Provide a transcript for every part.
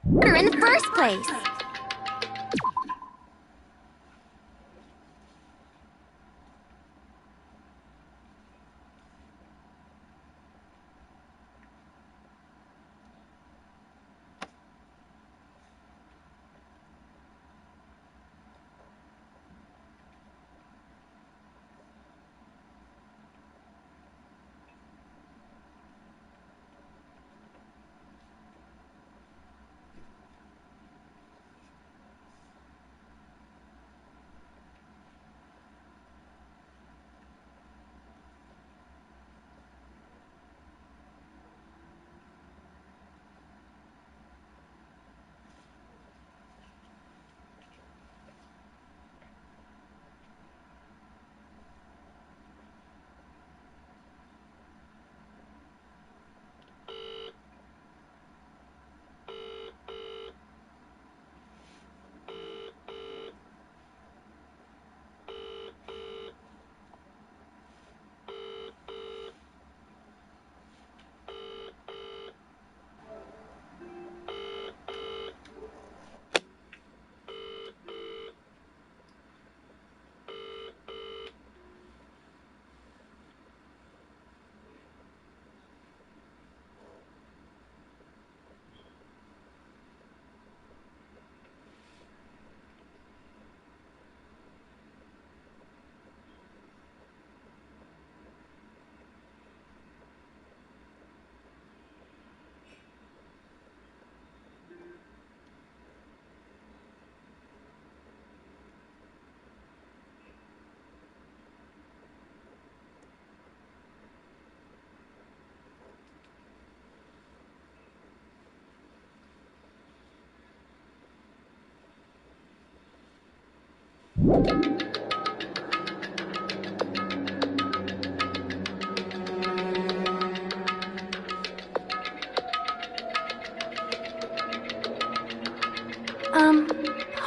in the first place.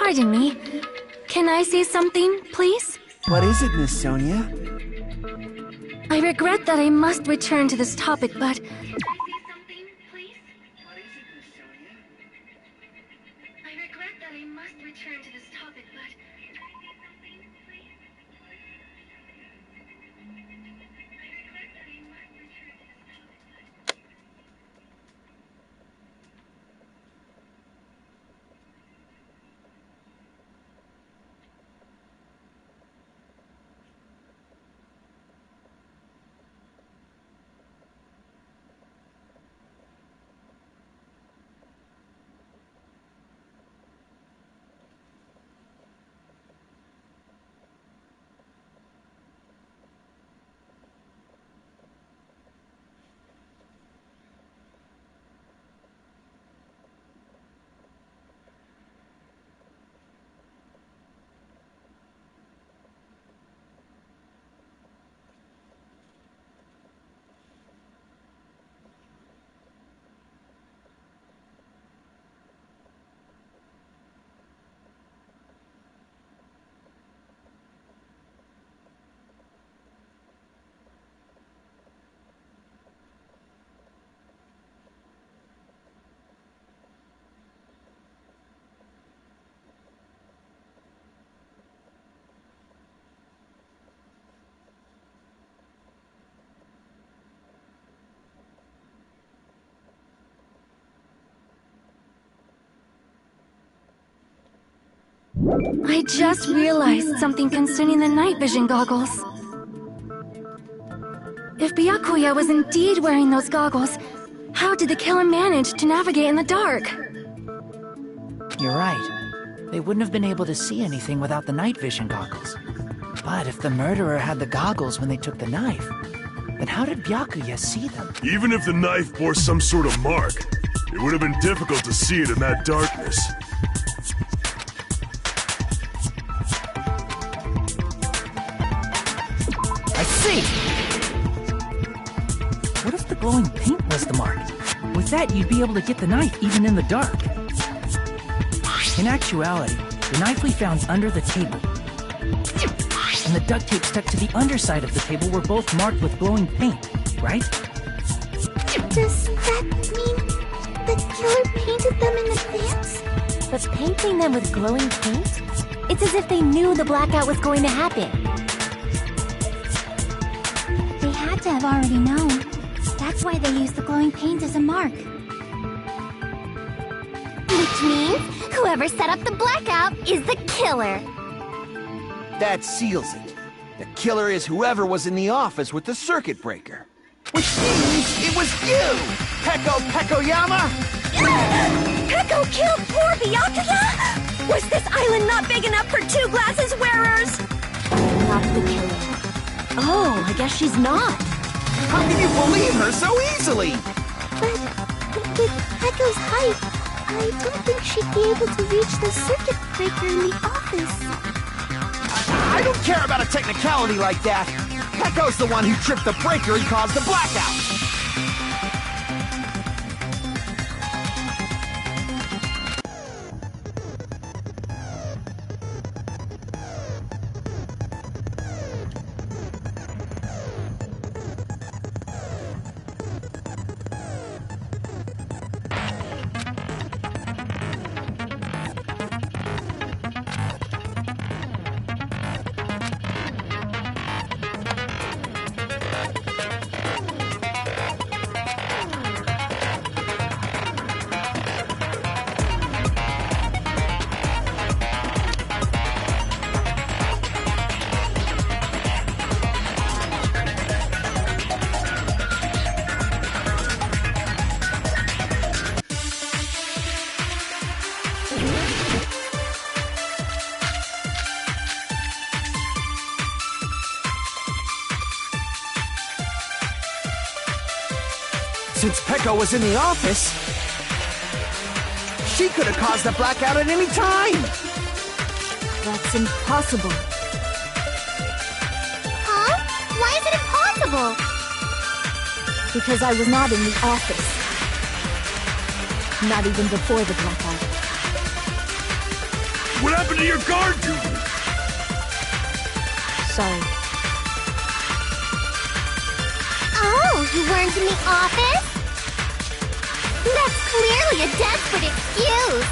Pardon me. Can I say something, please? What is it, Miss Sonia? I regret that I must return to this topic, but... I just realized something concerning the night vision goggles. If Byakuya was indeed wearing those goggles, how did the killer manage to navigate in the dark? You're right. They wouldn't have been able to see anything without the night vision goggles. But if the murderer had the goggles when they took the knife, then how did Byakuya see them? Even if the knife bore some sort of mark, it would have been difficult to see it in that darkness. I see! What if the glowing paint was the mark? With that, you'd be able to get the knife even in the dark. In actuality, the knife we found under the table and the duct tape stuck to the underside of the table were both marked with glowing paint, right? Does that mean the killer painted them in advance? But painting them with glowing paint? It's as if they knew the blackout was going to happen. They had to have already known. That's why they used the glowing paint as a mark. Which means whoever set up the blackout is the killer. That seals it. The killer is whoever was in the office with the circuit breaker. Which means it was you, Peko Pekoyama! Peko killed poor Byakuya? Was this island not big enough for 2 glasses wearers? Not the killer. Oh, I guess she's not. How can you believe her so easily? But with Peko's height, I don't think she'd be able to reach the circuit breaker in the office. I don't care about a technicality like that. Peko's the one who tripped the breaker and caused the blackout. Since Peko was in the office, she could have caused the blackout at any time. That's impossible. Huh? Why is it impossible? Because I was not in the office. Not even before the blackout. What happened to your guard duty? Sorry. Oh, you weren't in the office? That's clearly a desperate excuse.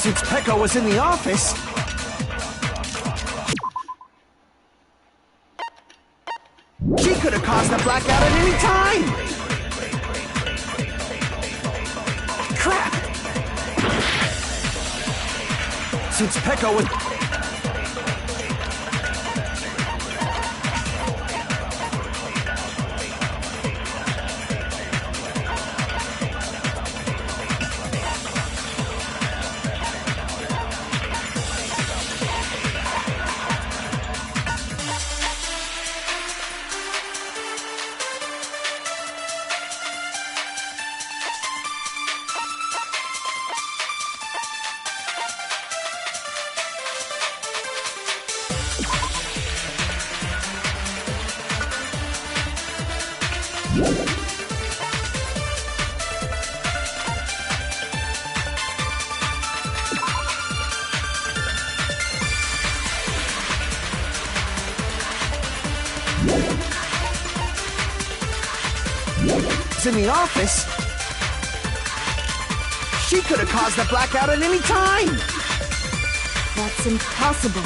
Since Peko was in the office, she could have caused the blackout at any time. Crap! Since Peko was... in the office, she could have caused the blackout at any time. That's impossible.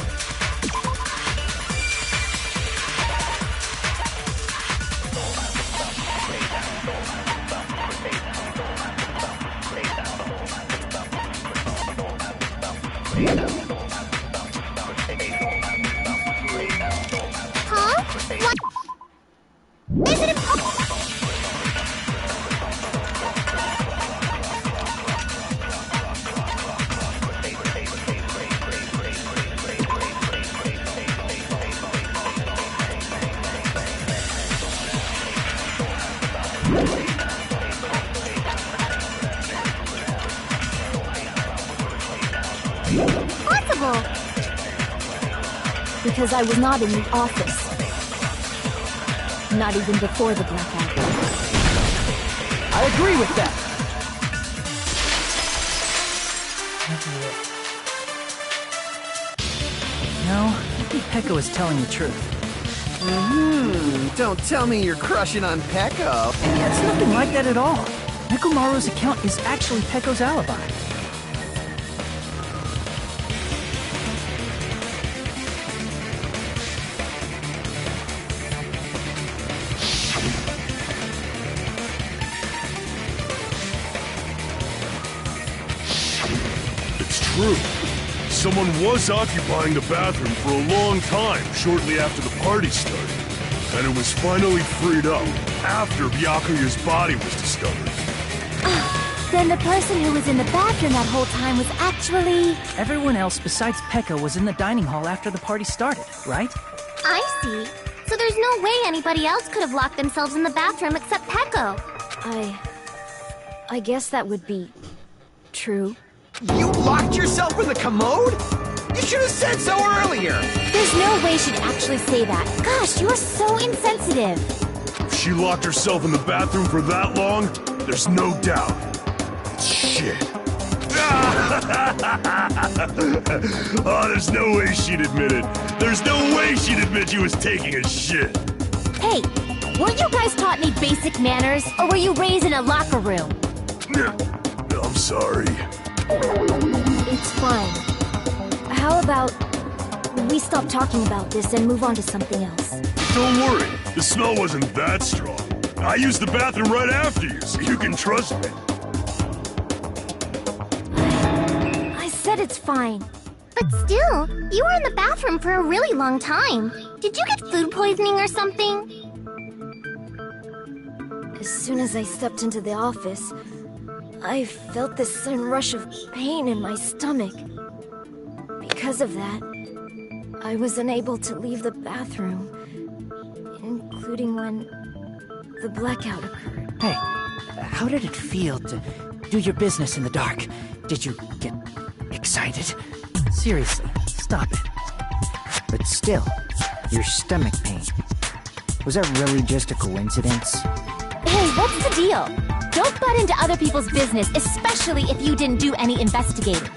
Huh? What? Is it impossible? Because I was not in the office. Not even before the blackout. I agree with that. No, I think Pecco is telling the truth. Don't tell me you're crushing on Pecco. It's nothing like that at all. Nekomaru's account is actually Pecco's alibi. It's true. Someone was occupying the bathroom for a long time shortly after the party started. And it was finally freed up after Byakuya's body was discovered. Then the person who was in the bathroom that whole time was actually... Everyone else besides Pecco was in the dining hall after the party started, right? I see. So there's no way anybody else could have locked themselves in the bathroom except Pecco. I guess that would be true. You locked yourself in the commode? You should have said so earlier! There's no way she'd actually say that. Gosh, you're so insensitive. If she locked herself in the bathroom for that long, there's no doubt. It's shit. Oh, there's no way she'd admit it. There's no way she'd admit she was taking a shit. Hey, weren't you guys taught any basic manners, or were you raised in a locker room? I'm sorry. It's fine. How about we stop talking about this and move on to something else? Don't worry, the smell wasn't that strong. I used the bathroom right after you, so you can trust me. I said it's fine. But still, you were in the bathroom for a really long time. Did you get food poisoning or something? As soon as I stepped into the office, I felt this sudden rush of pain in my stomach. Because of that, I was unable to leave the bathroom, including when the blackout occurred. Hey, how did it feel to do your business in the dark? Did you get excited? Seriously, stop it. But still, your stomach pain. Was that really just a coincidence? Hey, what's the deal? Don't butt into other people's business, especially if you didn't do any investigating.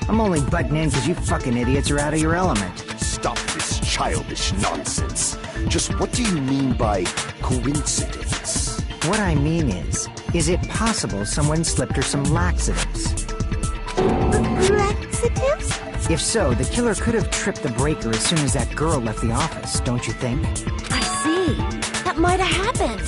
I'm only butting in because you fucking idiots are out of your element. Stop this childish nonsense. Just what do you mean by coincidence? What I mean is it possible someone slipped her some laxatives? Laxatives? If so, the killer could have tripped the breaker as soon as that girl left the office, don't you think? I see. That might have happened.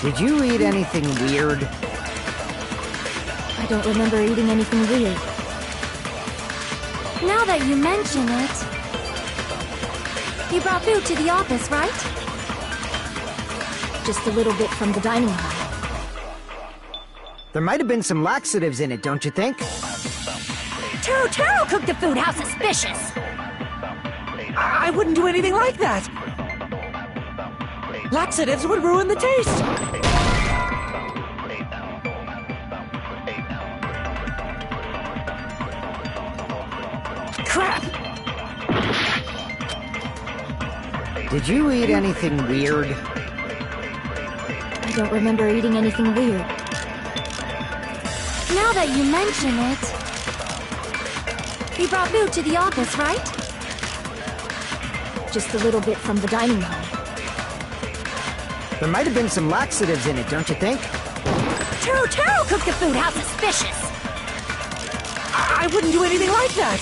Did you eat anything weird? I don't remember eating anything weird. Now that you mention it... You brought food to the office, right? Just a little bit from the dining hall. There might have been some laxatives in it, don't you think? Taro cooked the food. How suspicious! I wouldn't do anything like that. Laxatives would ruin the taste. Crap! Did you eat anything weird? I don't remember eating anything weird. Now that you mention it... You brought food to the office, right? Just a little bit from the dining hall. There might have been some laxatives in it, don't you think? Taro cooked the food. How suspicious! I wouldn't do anything like that.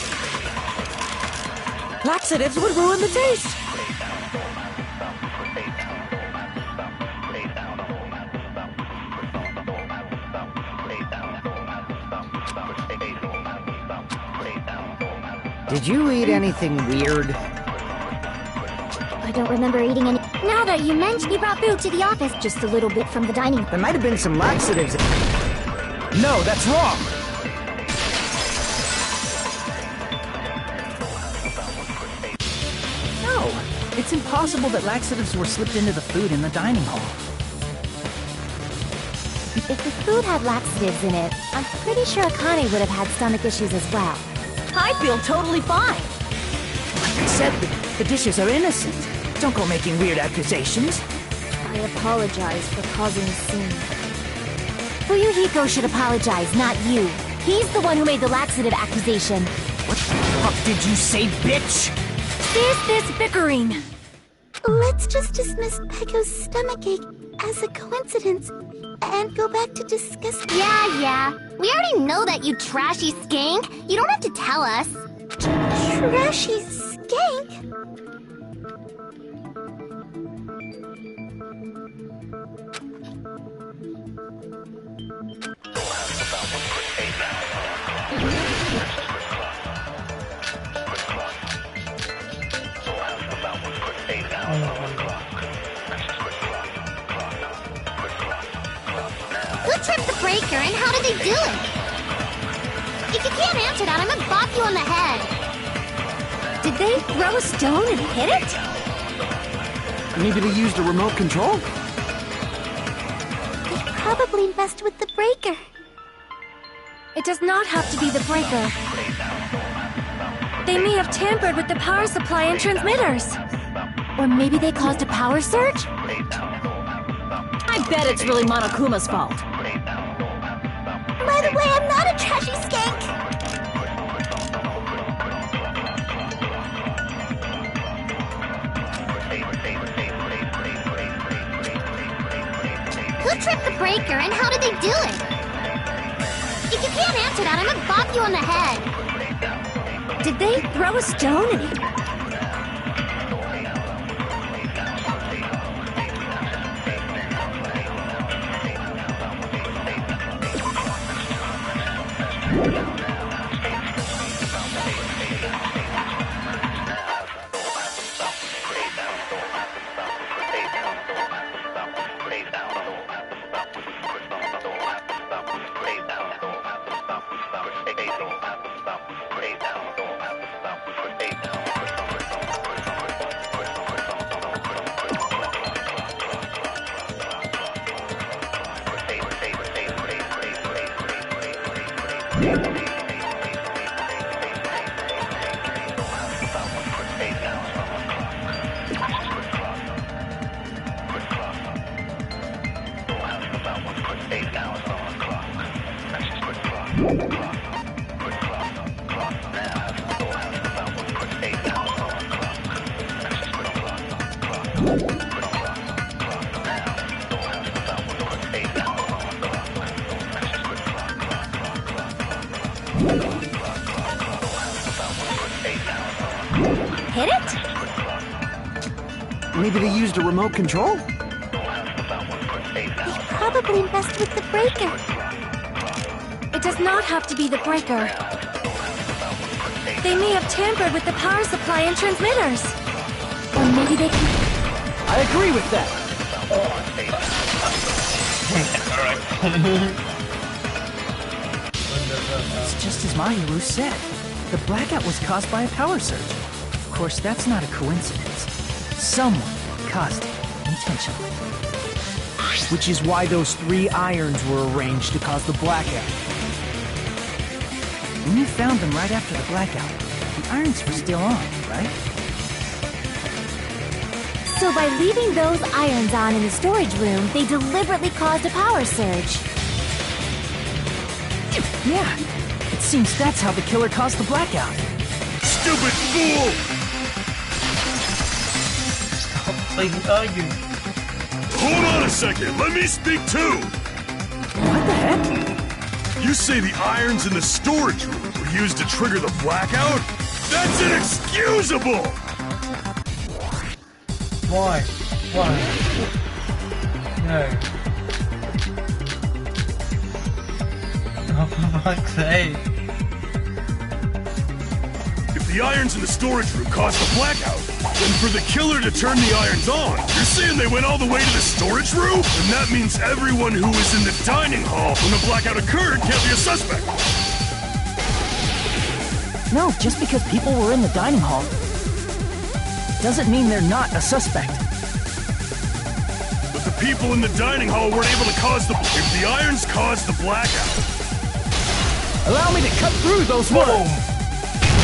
Laxatives would ruin the taste. Did you eat anything weird? I don't remember eating any... Now that you mention, you brought food to the office. Just a little bit from the dining hall. There might have been some laxatives. No, that's wrong! No, it's impossible that laxatives were slipped into the food in the dining hall. If the food had laxatives in it, I'm pretty sure Akane would have had stomach issues as well. I feel totally fine. Like I said, the dishes are innocent. Don't go making weird accusations. I apologize for causing a scene. Fuyuhiko should apologize, not you. He's the one who made the laxative accusation. What the fuck did you say, bitch? Is this bickering? Let's just dismiss Pecco's stomachache as a coincidence and go back to discussing. Yeah. We already know that, you trashy skank. You don't have to tell us. Trashy skank? Who tripped the breaker and how did they do it? If you can't answer that, I'm gonna bop you on the head. Did they throw a stone and hit it? Maybe they used a remote control? They probably messed with the breaker. It does not have to be the breaker. They may have tampered with the power supply and transmitters. Or maybe they caused a power surge? I bet it's really Monokuma's fault. By the way, I'm not a trashy skank. Who tripped the breaker and how did they do it? If you can't answer that, I'm gonna bop you on the head. Did they throw a stone and hit it? Hit it? Maybe they used a remote control? They probably messed with the breaker. It does not have to be the breaker. They may have tampered with the power supply and transmitters. Or maybe they can... I agree with that. It's just as Mahiru said. The blackout was caused by a power surge. Of course, that's not a coincidence. Someone caused it intentionally. Which is why those 3 irons were arranged to cause the blackout. When you found them right after the blackout, the irons were still on, right? So by leaving those irons on in the storage room, they deliberately caused a power surge. Yeah, it seems that's how the killer caused the blackout. Stupid fool! Hold on a second, let me speak too! What the heck? You say the irons in the storage room were used to trigger the blackout? That's inexcusable! Why? No. Oh, for fuck's sake. If the irons in the storage room caused the blackout, then for the killer to turn the irons on, you're saying they went all the way to the storage room? And that means everyone who was in the dining hall when the blackout occurred can't be a suspect. No, just because people were in the dining hall doesn't mean they're not a suspect. But the people in the dining hall weren't able to cause if the irons caused the blackout. Allow me to cut through those words!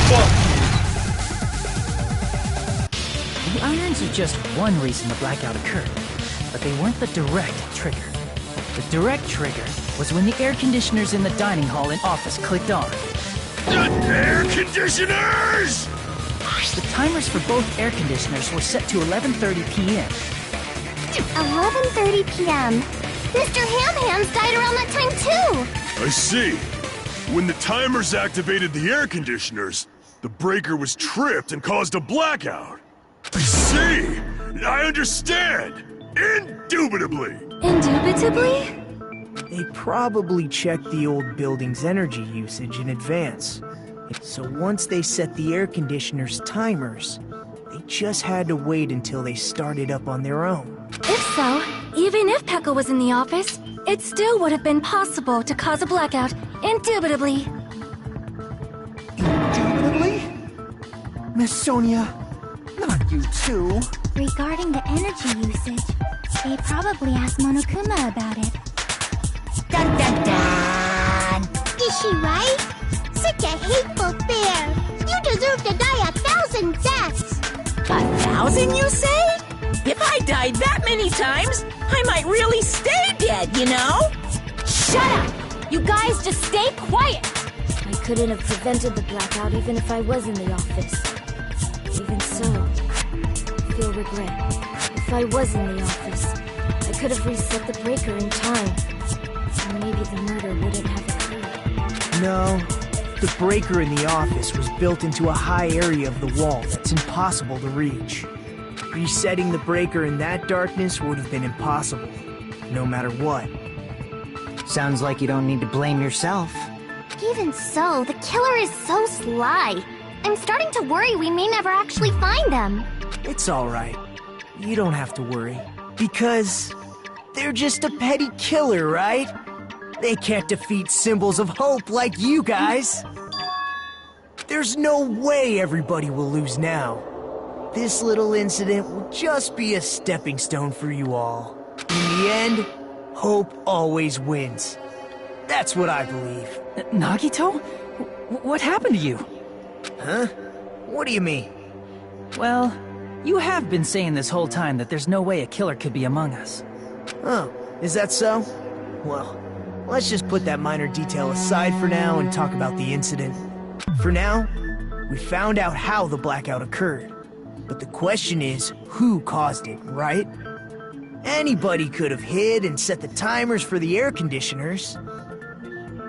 Fuck The irons are just one reason the blackout occurred, but they weren't the direct trigger. The direct trigger was when the air conditioners in the dining hall and office clicked on. The air conditioners! The timers for both air conditioners were set to 11:30 p.m. 11:30 p.m. Mr. Ham-Hams died around that time, too! I see. When the timers activated the air conditioners, the breaker was tripped and caused a blackout. I see! I understand! Indubitably! Indubitably? They probably checked the old building's energy usage in advance. So once they set the air conditioner's timers, they just had to wait until they started up on their own. If so, even if Pekka was in the office, it still would have been possible to cause a blackout, indubitably. Indubitably? Miss Sonia, not you too. Regarding the energy usage, they probably asked Monokuma about it. Dun dun dun! Is she right? Such a hateful bear! You deserve to die 1,000 deaths! 1,000, you say? If I died that many times, I might really stay dead, you know? Shut up! You guys just stay quiet! I couldn't have prevented the blackout even if I was in the office. Even so, I feel regret. If I was in the office, I could have reset the breaker in time. And maybe the murder wouldn't have occurred. No, the breaker in the office was built into a high area of the wall that's impossible to reach. Resetting the breaker in that darkness would have been impossible, no matter what. Sounds like you don't need to blame yourself. Even so, the killer is so sly. I'm starting to worry we may never actually find them. It's alright. You don't have to worry. Because they're just a petty killer, right? They can't defeat symbols of hope like you guys. There's no way everybody will lose now. This little incident will just be a stepping stone for you all. In the end, hope always wins. That's what I believe. Nagito? What happened to you? Huh? What do you mean? Well, you have been saying this whole time that there's no way a killer could be among us. Oh, is that so? Well, let's just put that minor detail aside for now and talk about the incident. For now, we found out how the blackout occurred. But the question is, who caused it, right? Anybody could have hid and set the timers for the air conditioners.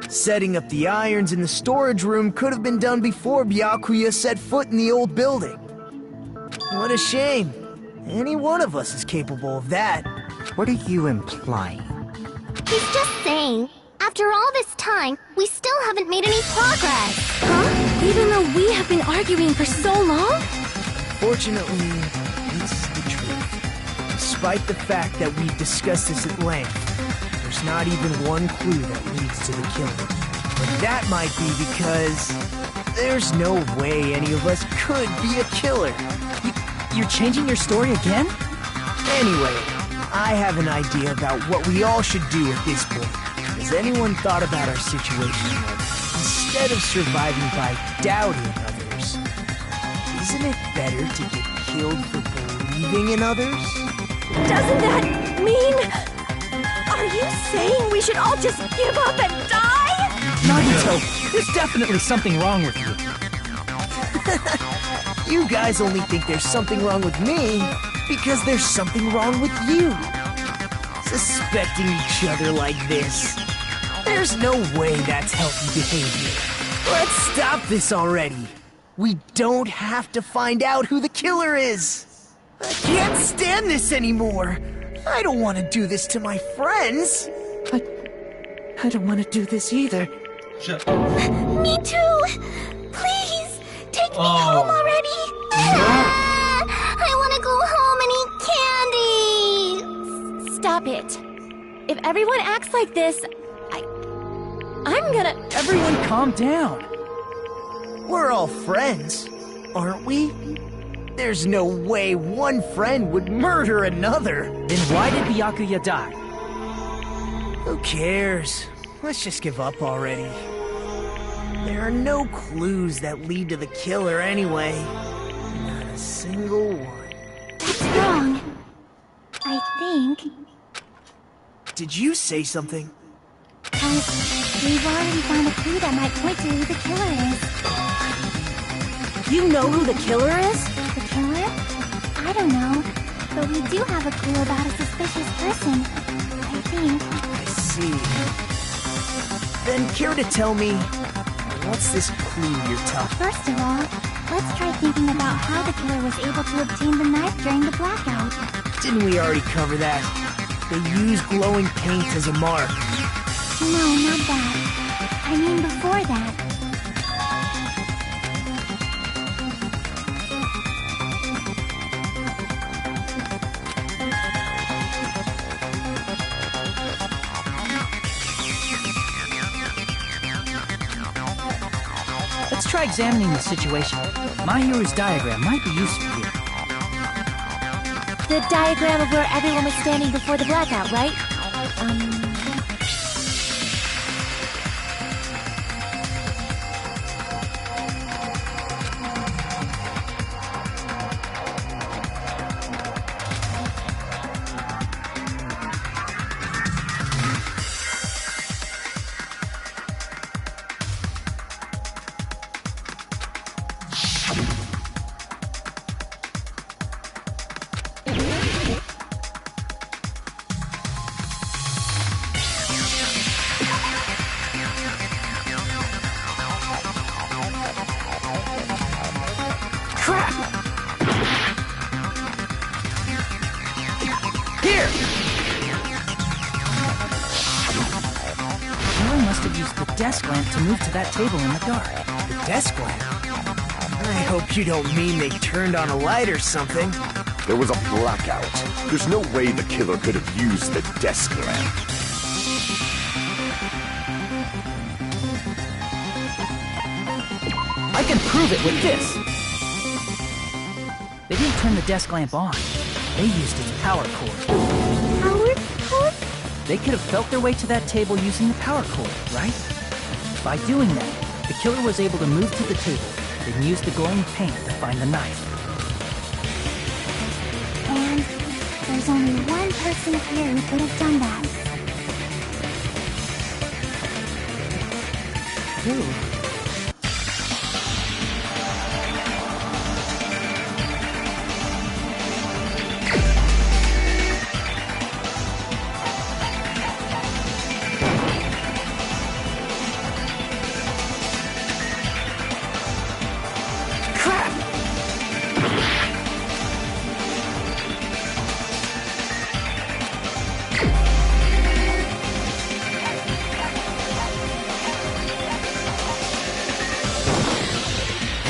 Setting up the irons in the storage room could have been done before Byakuya set foot in the old building. What a shame. Any one of us is capable of that. What are you implying? He's just saying, after all this time, we still haven't made any progress. Huh? Even though we have been arguing for so long? Fortunately, it's the truth. Despite the fact that we've discussed this at length, there's not even one clue that leads to the killing. But that might be because there's no way any of us could be a killer. You're changing your story again? Anyway, I have an idea about what we all should do at this point. Has anyone thought about our situation? Instead of surviving by doubting others, isn't it better to get killed for believing in others? Doesn't that mean... Are you saying we should all just give up and die? Nagito, there's definitely something wrong with you. You guys only think there's something wrong with me because there's something wrong with you. Suspecting each other like this. There's no way that's healthy behavior. Let's stop this already. We don't have to find out who the killer is. I can't stand this anymore. I don't want to do this to my friends. I don't want to do this either. Shut up. Me too! Please, take me home already! Ah, I want to go home and eat candy! Stop it. If everyone acts like this, I'm gonna... Everyone calm down. We're all friends, aren't we? There's no way one friend would murder another. Then why did Byakuya die? Who cares? Let's just give up already. There are no clues that lead to the killer anyway. Not a single one. That's wrong. I think. Did you say something? We've already found a clue that might point to who the killer is. You know who the killer is? The killer? I don't know. But we do have a clue about a suspicious person. I think. I see. Then care to tell me, what's this clue you're talking? First of all, let's try thinking about how the killer was able to obtain the knife during the blackout. Didn't we already cover that? They use glowing paint as a mark. No, not that. I mean before that. Let's try examining the situation. Mahiru's diagram might be useful here. The diagram of where everyone was standing before the blackout, right? Crap! Here! Killer must have used the desk lamp to move to that table in the dark. The desk lamp? I hope you don't mean they turned on a light or something. There was a blackout. There's no way the killer could have used the desk lamp. I can prove it with this! They didn't turn the desk lamp on. They used its power cord. Power cord? They could have felt their way to that table using the power cord, right? By doing that, the killer was able to move to the table, then use the glowing paint to find the knife. And there's only one person here who could have done that. Who?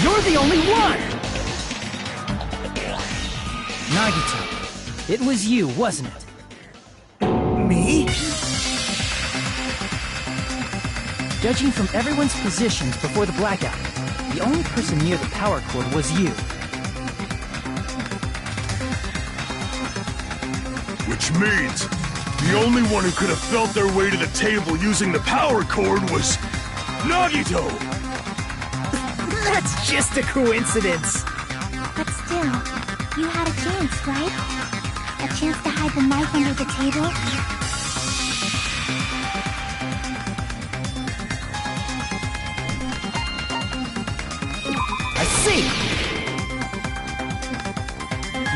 You're the only one! Nagito, it was you, wasn't it? Me? Judging from everyone's positions before the blackout, the only person near the power cord was you. Which means the only one who could have felt their way to the table using the power cord was Nagito! That's just a coincidence. But still, you had a chance, right? A chance to hide the knife under the table? I see!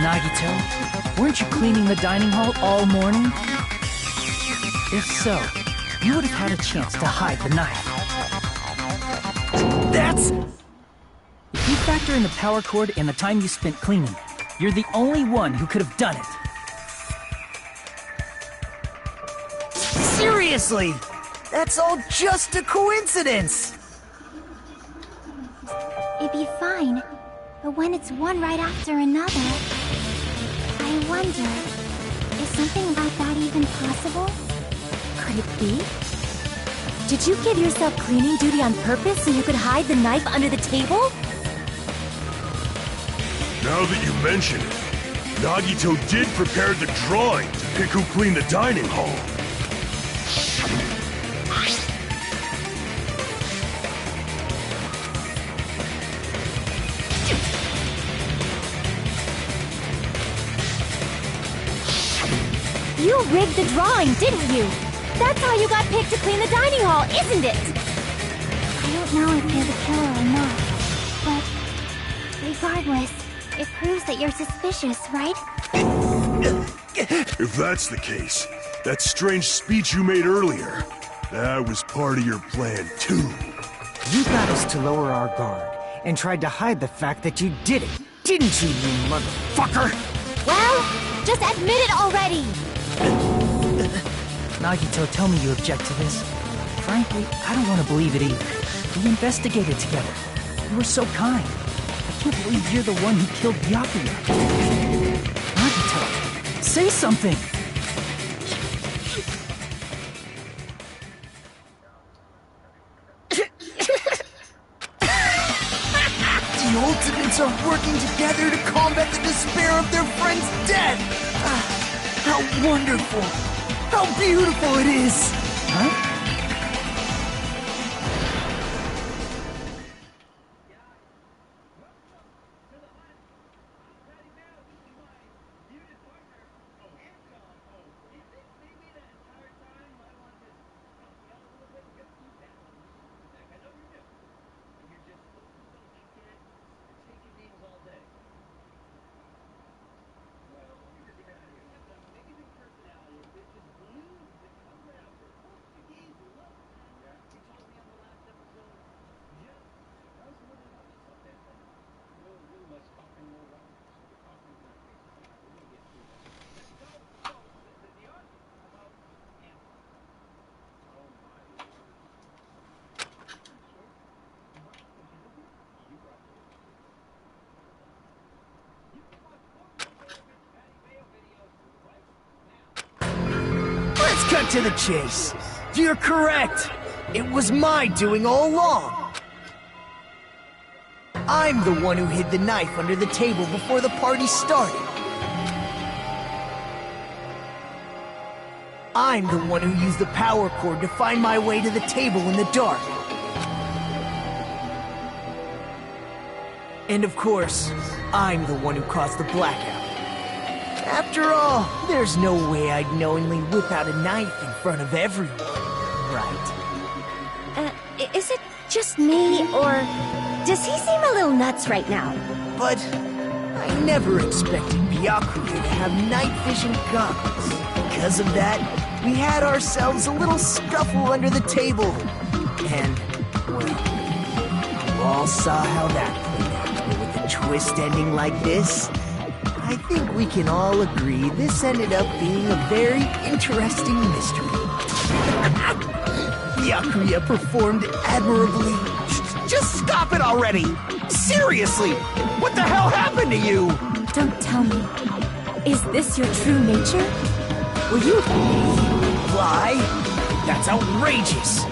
Nagito, weren't you cleaning the dining hall all morning? If so, you would have had a chance to hide the knife. That's... If you factor in the power cord and the time you spent cleaning, you're the only one who could have done it. Seriously! That's all just a coincidence! It'd be fine. But when it's one right after another... I wonder... Is something like that even possible? Could it be? Did you give yourself cleaning duty on purpose so you could hide the knife under the table? Now that you mention it, Nagito did prepare the drawing to pick who cleaned the dining hall. You rigged the drawing, didn't you? That's how you got picked to clean the dining hall, isn't it? I don't know if you're the killer or not, but regardless, it proves that you're suspicious, right? If that's the case, that strange speech you made earlier, that was part of your plan too. You got us to lower our guard and tried to hide the fact that you did it, didn't you, you motherfucker? Well, just admit it already! Nagito, tell me you object to this. Frankly, I don't want to believe it either. We investigated together. You were so kind. I can't believe you're the one who killed Byakuya. Nagito, say something! The Ultimates are working together to combat the despair of their friend's death! How wonderful! How beautiful it is! Huh? Let's cut to the chase. You're correct. It was my doing all along. I'm the one who hid the knife under the table before the party started. I'm the one who used the power cord to find my way to the table in the dark. And of course, I'm the one who caused the blackout. After all, there's no way I'd knowingly whip out a knife in front of everyone, right? Is it just me, or does he seem a little nuts right now? But I never expected Byakuya to have night vision goggles. Because of that, we had ourselves a little scuffle under the table. And, well, you all saw how that played out. With a twist ending like this, I think we can all agree this ended up being a very interesting mystery. Byakuya performed admirably. Just stop it already! Seriously! What the hell happened to you? Don't tell me. Is this your true nature? Will you lie? That's outrageous!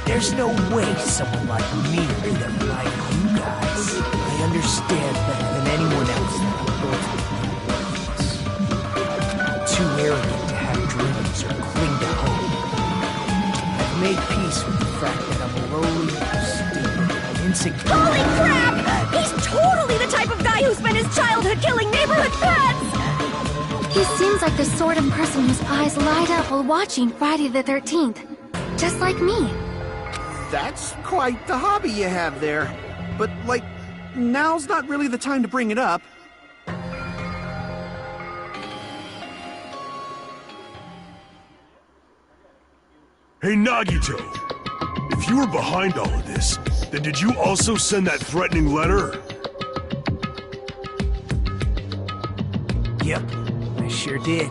There's no way someone like me would ever lie to you guys. I understand better than anyone else that I'm both too arrogant to have dreams or cling to hope. I've made peace with the fact that I'm lowly, stupid, and insignificant. Holy crap! He's totally the type of guy who spent his childhood killing neighborhood pets! He seems like the sort of person whose eyes light up while watching Friday the 13th. Just like me. That's quite the hobby you have there. But, like, now's not really the time to bring it up. Hey, Nagito! If you were behind all of this, then did you also send that threatening letter? Yep, I sure did.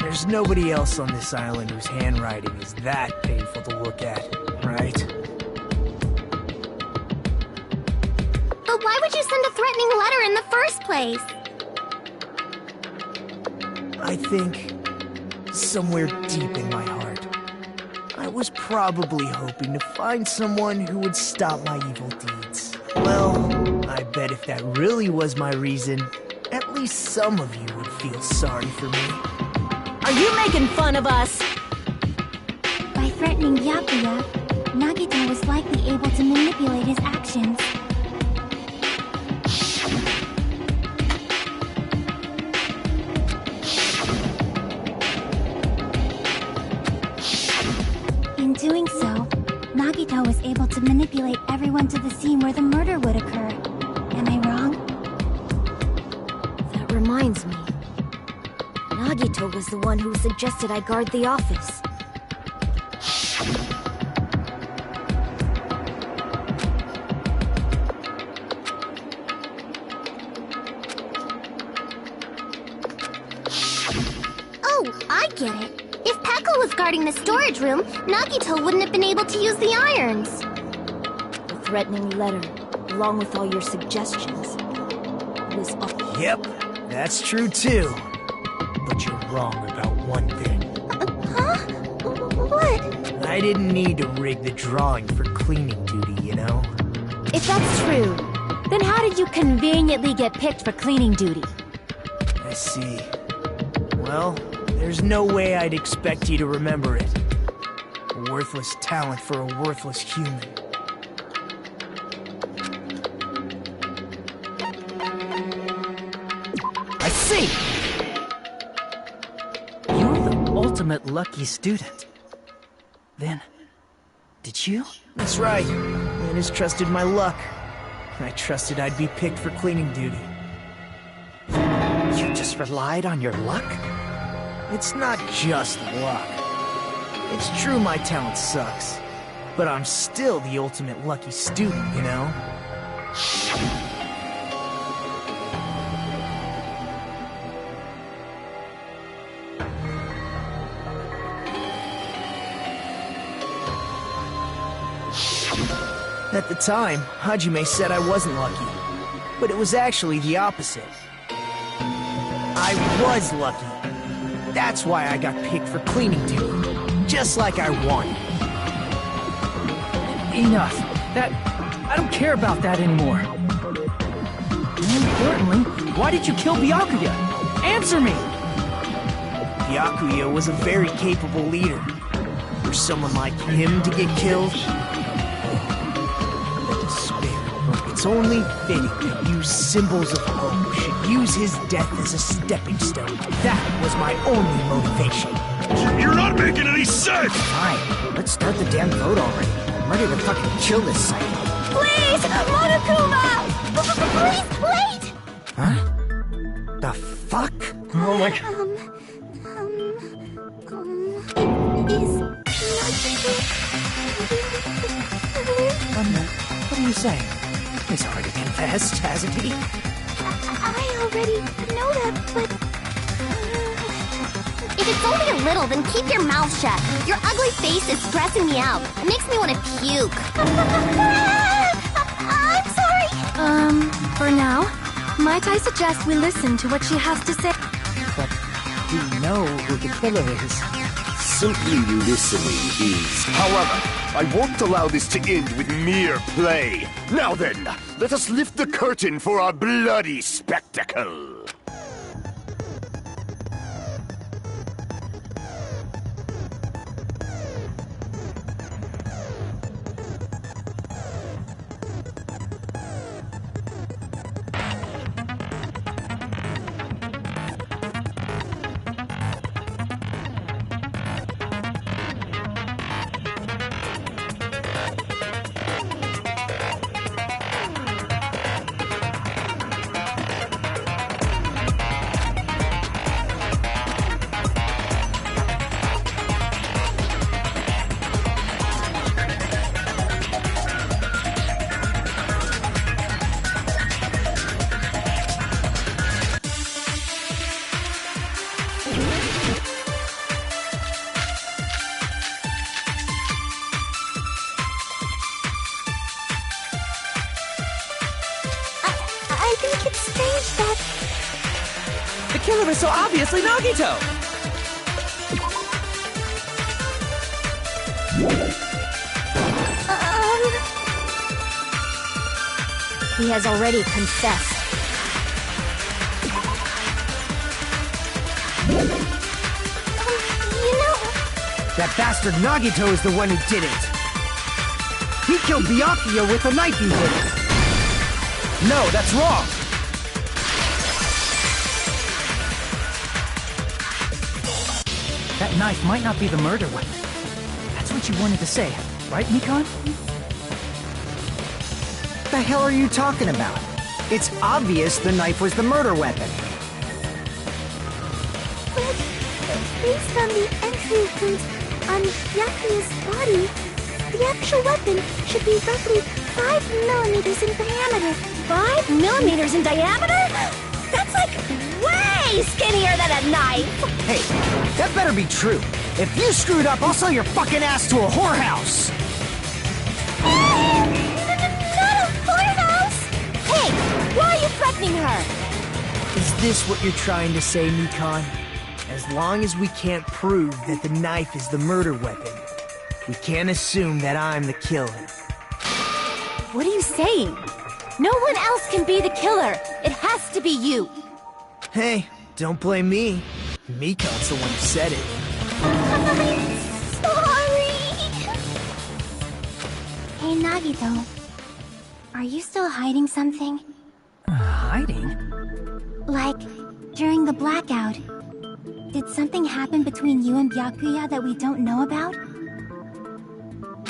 There's nobody else on this island whose handwriting is that painful to look at, right? But why would you send a threatening letter in the first place? I think somewhere deep in my heart, I was probably hoping to find someone who would stop my evil deeds. Well, I I bet if that really was my reason, at least some of you would feel sorry for me. Are you making fun of us? By threatening Byakuya, Nagito was likely able to manipulate his actions. In doing so, Nagito was able to manipulate everyone to the scene where the murder would occur. Am I wrong? That reminds me. Nagito was the one who suggested I guard the office. Oh, I get it. If Peko was guarding the storage room, Nagito wouldn't have been able to use the irons. The threatening letter, along with all your suggestions, was all... Yep, that's true too. But you're wrong about one thing. Huh? What? I didn't need to rig the drawing for cleaning duty, you know? If that's true, then how did you conveniently get picked for cleaning duty? I see. Well, there's no way I'd expect you to remember it. A worthless talent for a worthless human. I see! You're the ultimate lucky student. Then, did you? That's right. I just trusted my luck. I trusted I'd be picked for cleaning duty. You just relied on your luck? It's not just luck. It's true my talent sucks, but I'm still the ultimate lucky student, you know? At the time, Hajime said I wasn't lucky, but it was actually the opposite. I was lucky. That's why I got picked for cleaning duty, just like I wanted. Enough. I don't care about that anymore. More importantly, why did you kill Byakuya? Answer me! Byakuya was a very capable leader. For someone like him to get killed, it's only fitting that you symbols of hope should use his death as a stepping stone. That was my only motivation. You're not making any sense! Fine, let's start the damn vote already. I'm ready to fucking kill this psycho. Please! Monokuma! Please, wait! Huh? The fuck? Oh my god. What are you saying? He's already confessed, hasn't he? I already know that, but... If it's only a little, then keep your mouth shut. Your ugly face is stressing me out. It makes me want to puke. I'm sorry. For now, might I suggest we listen to what she has to say? But we know who the killer is. Simply listening is. However, I won't allow this to end with mere play. Now then, let us lift the curtain for our bloody spectacle. I think it's strange that... The killer is so obviously Nagito! He has already confessed. That bastard Nagito is the one who did it. He killed Byakuya with the knife he hit. No, that's wrong. That knife might not be the murder weapon. That's what you wanted to say, right, Mikan? What the hell are you talking about? It's obvious the knife was the murder weapon. But based on the entry print on Byakuya's body, the actual weapon should be roughly 5 millimeters in diameter. 5 millimeters in diameter? That's like way skinnier than a knife! Hey, that better be true. If you screwed up, I'll sell your fucking ass to a whorehouse! Not a whorehouse! Hey, why are you threatening her? Is this what you're trying to say, Mikan? As long as we can't prove that the knife is the murder weapon, we can't assume that I'm the killer. What are you saying? No one else can be the killer. It has to be you. Hey, don't blame me. Mikan's the one who said it. Sorry! Hey, Nagito. Are you still hiding something? Hiding? Like, during the blackout, did something happen between you and Byakuya that we don't know about?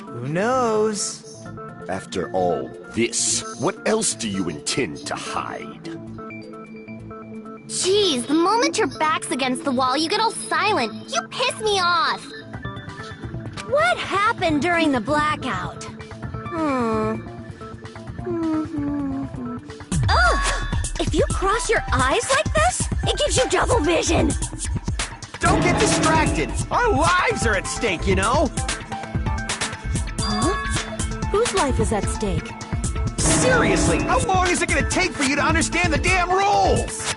Who knows? After all this, what else do you intend to hide? Jeez, the moment your back's against the wall, you get all silent. You piss me off! What happened during the blackout? Oh! If you cross your eyes like this, it gives you double vision! Don't get distracted. Our lives are at stake, you know? Huh? Whose life is at stake? Seriously, how long is it gonna take for you to understand the damn rules?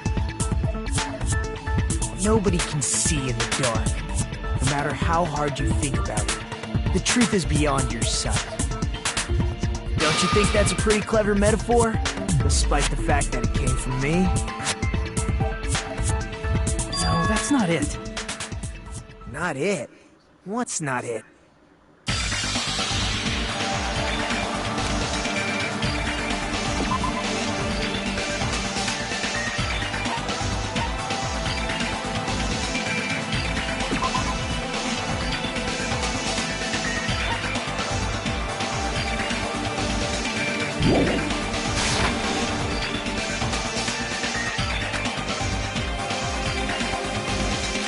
Nobody can see in the dark, no matter how hard you think about it. The truth is beyond your sight. Don't you think that's a pretty clever metaphor? Despite the fact that it came from me? No, that's not it. Not it? What's not it?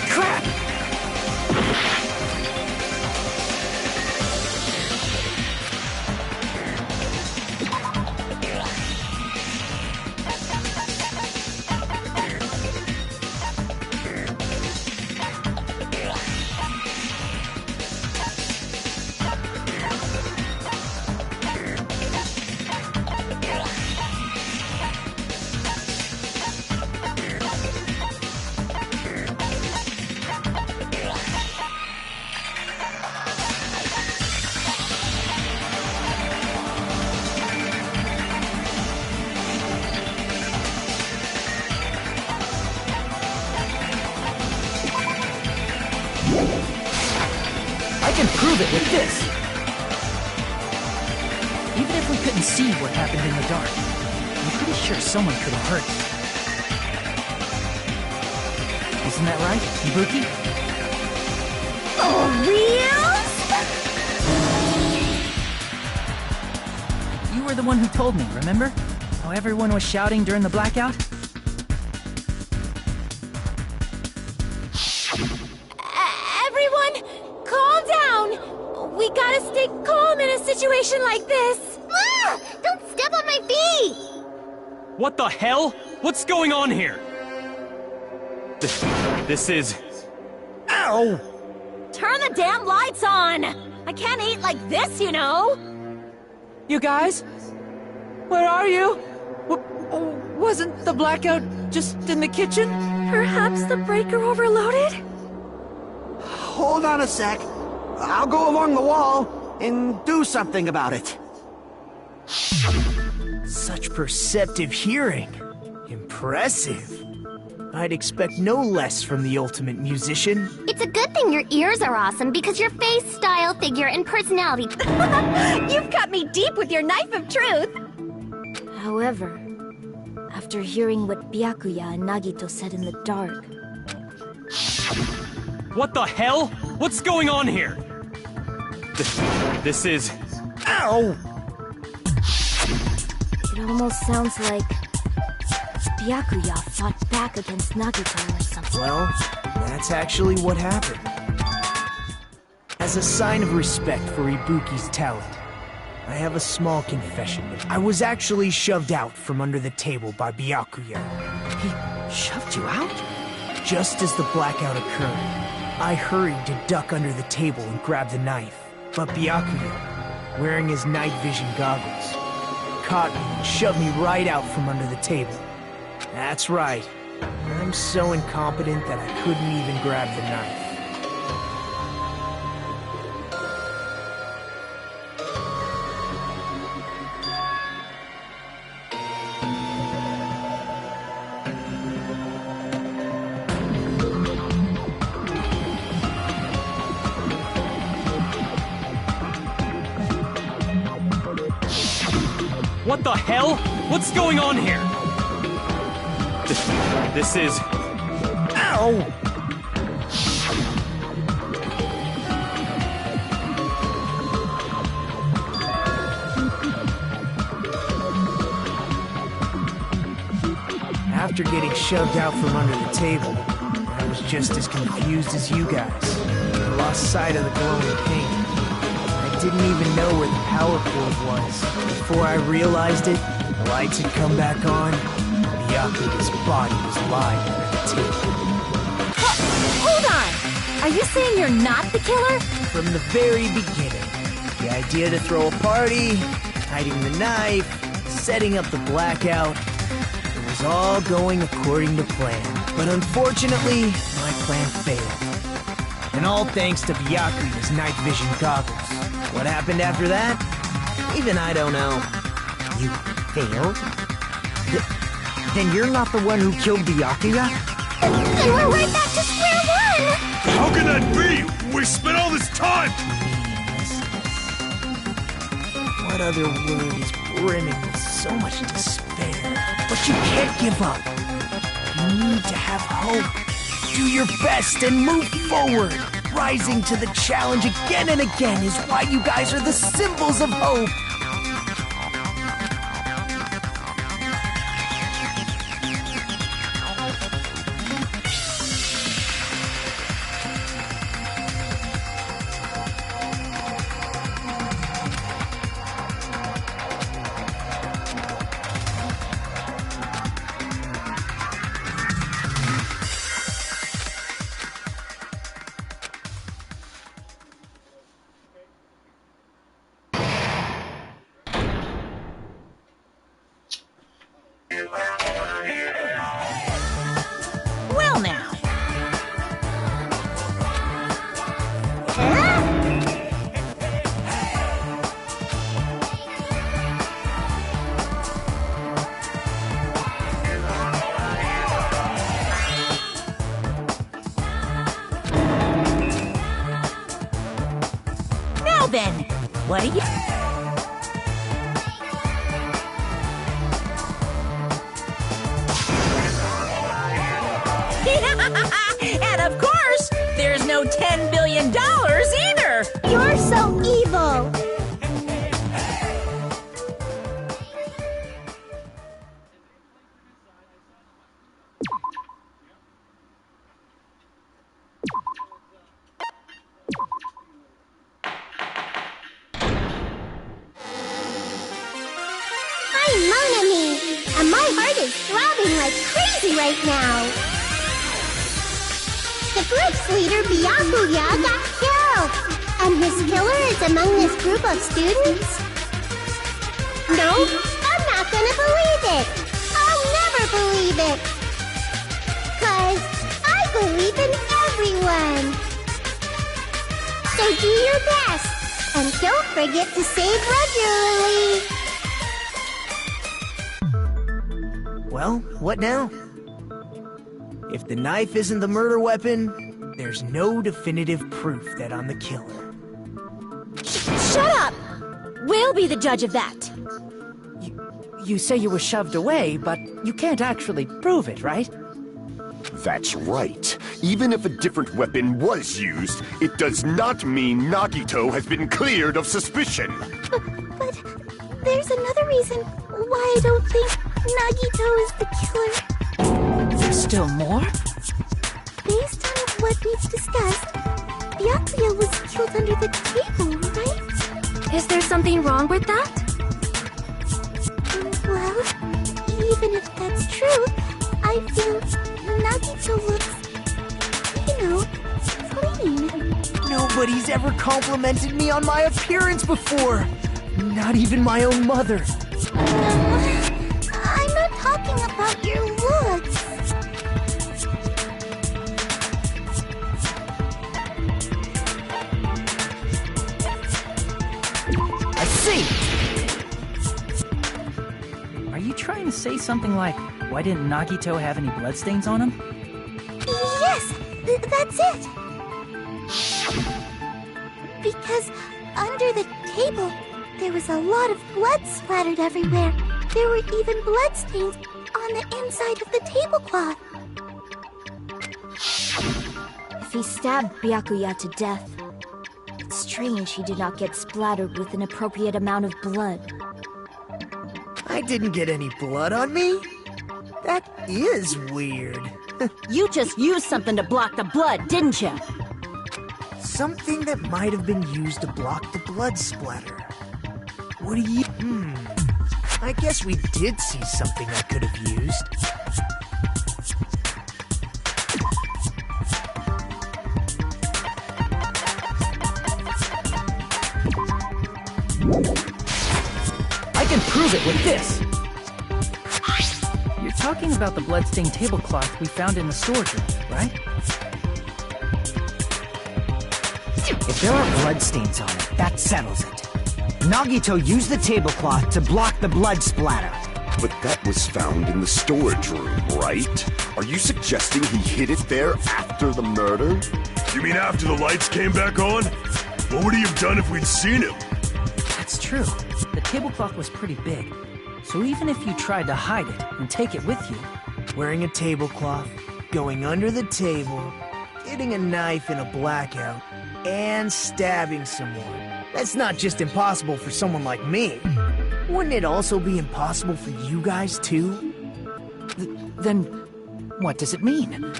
Crap! I can prove it with this! Even if we couldn't see what happened in the dark, I'm pretty sure someone could have heard it. Isn't that right, Ibuki? Oh, real? You were the one who told me, remember? How everyone was shouting during the blackout? Everyone, calm down! We gotta stay calm in a situation like this! Ah! Don't step on my feet! What the hell? What's going on here? This is... Ow! Turn the damn lights on! I can't eat like this, you know! You guys? Where are you? Wasn't the blackout just in the kitchen? Perhaps the breaker overloaded? Hold on a sec. I'll go along the wall and do something about it. Such perceptive hearing. Impressive. I'd expect no less from the ultimate musician. It's a good thing your ears are awesome because your face, style, figure, and personality. You've cut me deep with your knife of truth! However, after hearing what Byakuya and Nagito said in the dark... What the hell? What's going on here? This is... Ow! It almost sounds like... Byakuya fought back against Nagito or something. Well, that's actually what happened. As a sign of respect for Ibuki's talent, I have a small confession. I was actually shoved out from under the table by Byakuya. He shoved you out? Just as the blackout occurred, I hurried to duck under the table and grab the knife. But Byakuya, wearing his night vision goggles, caught me and shoved me right out from under the table. That's right. I'm so incompetent that I couldn't even grab the knife. What the hell? What's going on here? This is... Ow! After getting shoved out from under the table, I was just as confused as you guys. I lost sight of the glowing paint. I didn't even know where the power cord was. Before I realized it, the lights had come back on. Byakuya's body was lying under the table. Hold on! Are you saying you're not the killer? From the very beginning, the idea to throw a party, hiding the knife, setting up the blackout, it was all going according to plan. But unfortunately, my plan failed. And all thanks to Byakuya's night vision goggles. What happened after that? Even I don't know. You failed? Then you're not the one who killed Byakuya? Then we're right back to square one! How can that be? We spent all this time! What other word is brimming with so much despair? But you can't give up. You need to have hope. Do your best and move forward. Rising to the challenge again and again is why you guys are the symbols of hope. Well now. Now then, what do you... And of course, there's no $10 billion either! You're so evil! I'm Mon Ami, and my heart is throbbing like crazy right now. The group's leader, Byakuya, got killed, and his killer is among this group of students? No, I'm not gonna believe it. I'll never believe it. 'Cause I believe in everyone. So do your best, and don't forget to save regularly. Well, what now? If the knife isn't the murder weapon, there's no definitive proof that I'm the killer. Shut up! We'll be the judge of that. You say you were shoved away, but you can't actually prove it, right? That's right. Even if a different weapon was used, it does not mean Nagito has been cleared of suspicion. But there's another reason why I don't think Nagito is the killer. There's still more? Based on what we've discussed, Byakuya was killed under the table, right? Is there something wrong with that? Well, even if that's true, I feel Nagito looks, clean. Nobody's ever complimented me on my appearance before. Not even my own mother. I'm not talking about your looks. I see! Are you trying to say something like, why didn't Nagito have any bloodstains on him? Yes, that's it. Because under the table, there was a lot of blood splattered everywhere. There were even bloodstains on the inside of the tablecloth. If he stabbed Byakuya to death, it's strange he did not get splattered with an appropriate amount of blood. I didn't get any blood on me? That is weird. You just used something to block the blood, didn't you? Something that might have been used to block the blood splatter. What do you... I guess we did see something I could have used. I can prove it with this! You're talking about the bloodstained tablecloth we found in the storage room, right? If there are bloodstains on it, that settles it. Nagito used the tablecloth to block the blood splatter. But that was found in the storage room, right? Are you suggesting he hid it there after the murder? You mean after the lights came back on? What would he have done if we'd seen him? That's true. The tablecloth was pretty big. So even if you tried to hide it and take it with you... Wearing a tablecloth, going under the table, getting a knife in a blackout, and stabbing someone. That's not just impossible for someone like me. Wouldn't it also be impossible for you guys, too? Then, what does it mean?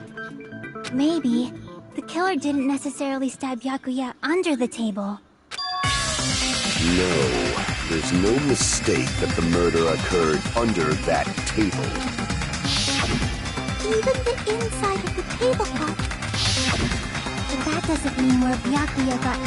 Maybe the killer didn't necessarily stab Byakuya under the table. No, there's no mistake that the murder occurred under that table. Even the inside of the tablecloth. But that doesn't mean where Byakuya got...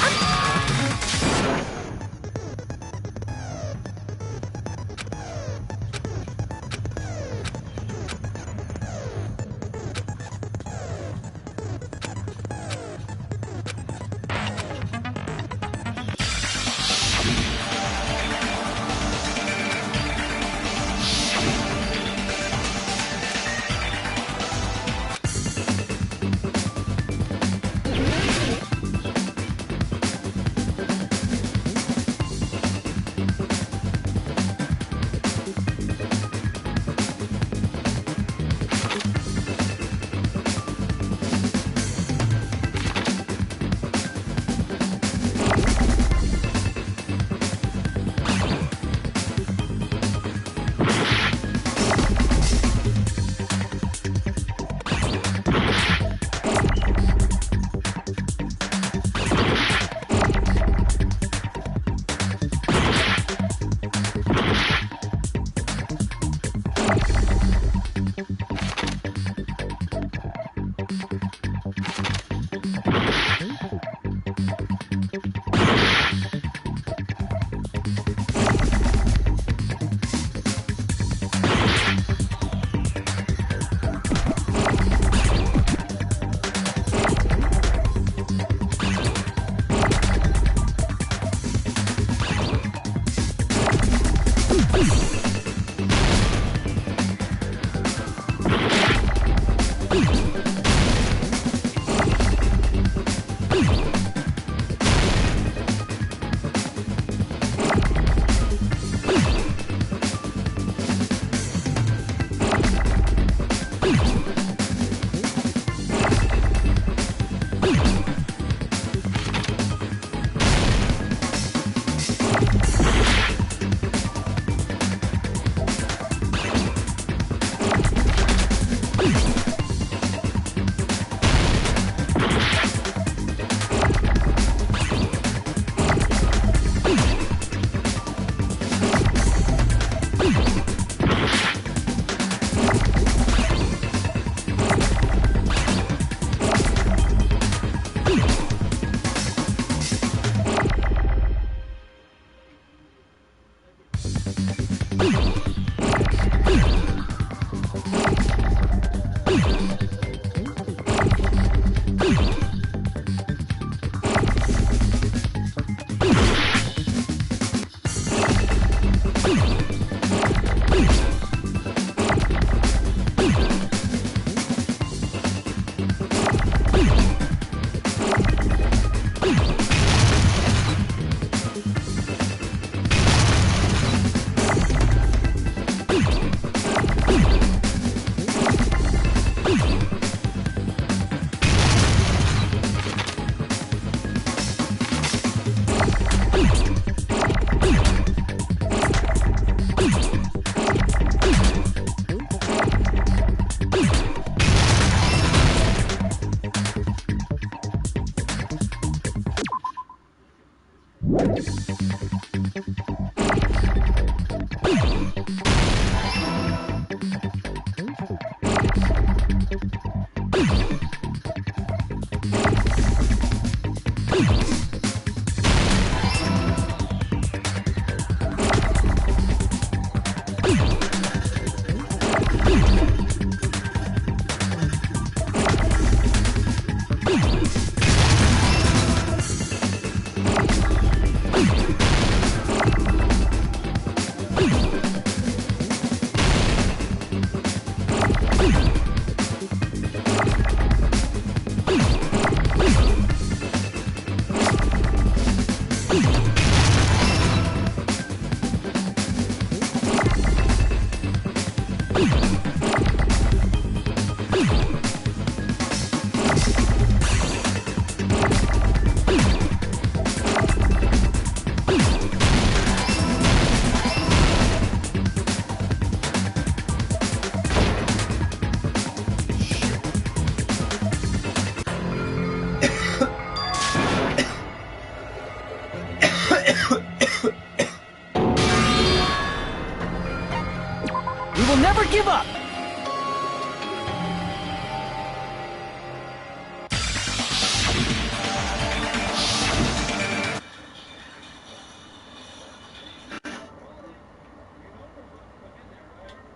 You